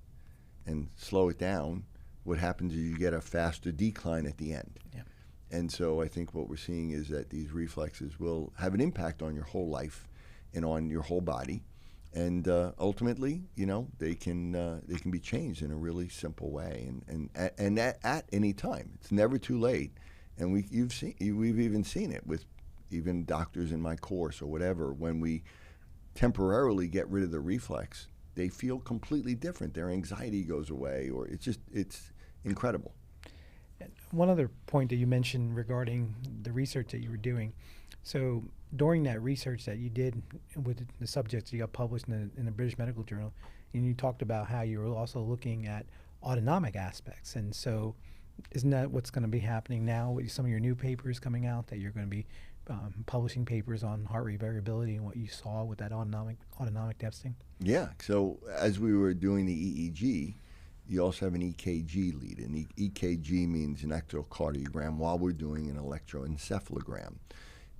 and slow it down, what happens is you get a faster decline at the end. Yeah. And so I think what we're seeing is that these reflexes will have an impact on your whole life and on your whole body. And ultimately, they can be changed in a really simple way, and at any time. It's never too late. And we've even seen it with even doctors in my course or whatever. When we temporarily get rid of the reflex, they feel completely different. Their anxiety goes away, or it's incredible. One other point that you mentioned regarding the research that you were doing. So during that research that you did with the subjects you got published in the British Medical Journal, and you talked about how you were also looking at autonomic aspects. And so isn't that what's going to be happening now with some of your new papers coming out, that you're going to be publishing papers on heart rate variability and what you saw with that autonomic testing? Yeah. So as we were doing the EEG, you also have an EKG lead. And EKG means an electrocardiogram while we're doing an electroencephalogram.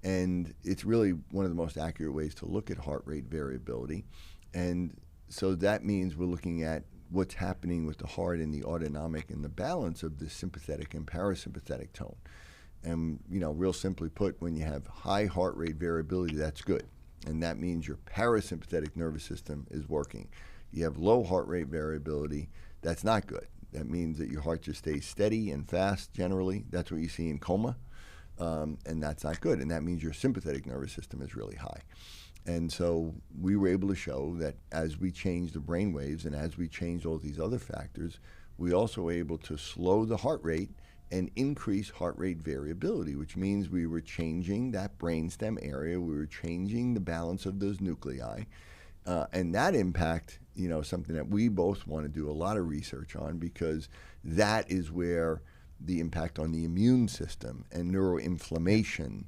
And it's really one of the most accurate ways to look at heart rate variability. And so that means we're looking at what's happening with the heart and the autonomic and the balance of the sympathetic and parasympathetic tone. And, real simply put, when you have high heart rate variability, that's good. And that means your parasympathetic nervous system is working. You have low heart rate variability, that's not good. That means that your heart just stays steady and fast generally. That's what you see in coma. And that's not good. And that means your sympathetic nervous system is really high. And so we were able to show that as we changed the brain waves and as we changed all these other factors, we also were able to slow the heart rate and increase heart rate variability, which means we were changing that brainstem area, we were changing the balance of those nuclei. And that impact, something that we both want to do a lot of research on, because that is where the impact on the immune system and neuroinflammation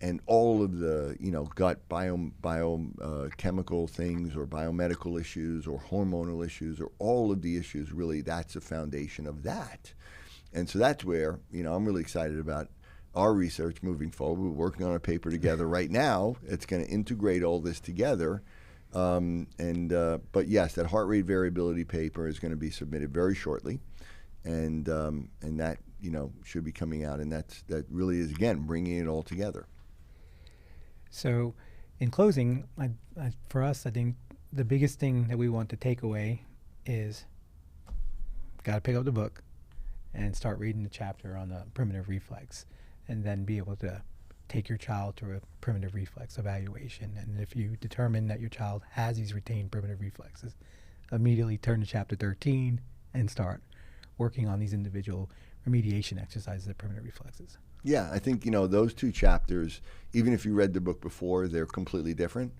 and all of the, gut biochemical things or biomedical issues or hormonal issues or all of the issues, really, that's the foundation of that. And so that's where, I'm really excited about our research moving forward. We're working on a paper together right now. It's going to integrate all this together. But yes, that heart rate variability paper is going to be submitted very shortly, and that should be coming out, and that really is, again, bringing it all together. So, in closing, for us, I think the biggest thing that we want to take away is got to pick up the book and start reading the chapter on the primitive reflex, and then be able to take your child through a primitive reflex evaluation. And if you determine that your child has these retained primitive reflexes, immediately turn to chapter 13 and start working on these individual remediation exercises of primitive reflexes. Yeah, I think, those two chapters, even if you read the book before, they're completely different.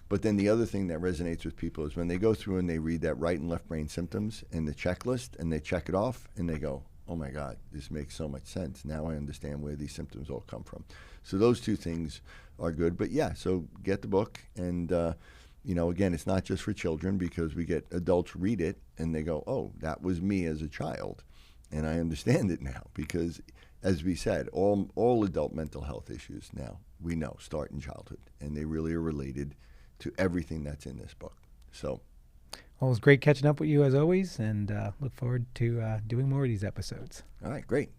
But then the other thing that resonates with people is when they go through and they read that right and left brain symptoms and the checklist, and they check it off and they go, oh my God, this makes so much sense. Now I understand where these symptoms all come from. So those two things are good. But yeah, so get the book. And, again, it's not just for children, because we get adults read it and they go, oh, that was me as a child. And I understand it now, because, as we said, all adult mental health issues now, we know, start in childhood. And they really are related to everything that's in this book. So, well, it was great catching up with you as always, and look forward to doing more of these episodes. All right, great.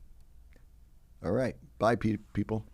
All right. Bye, people.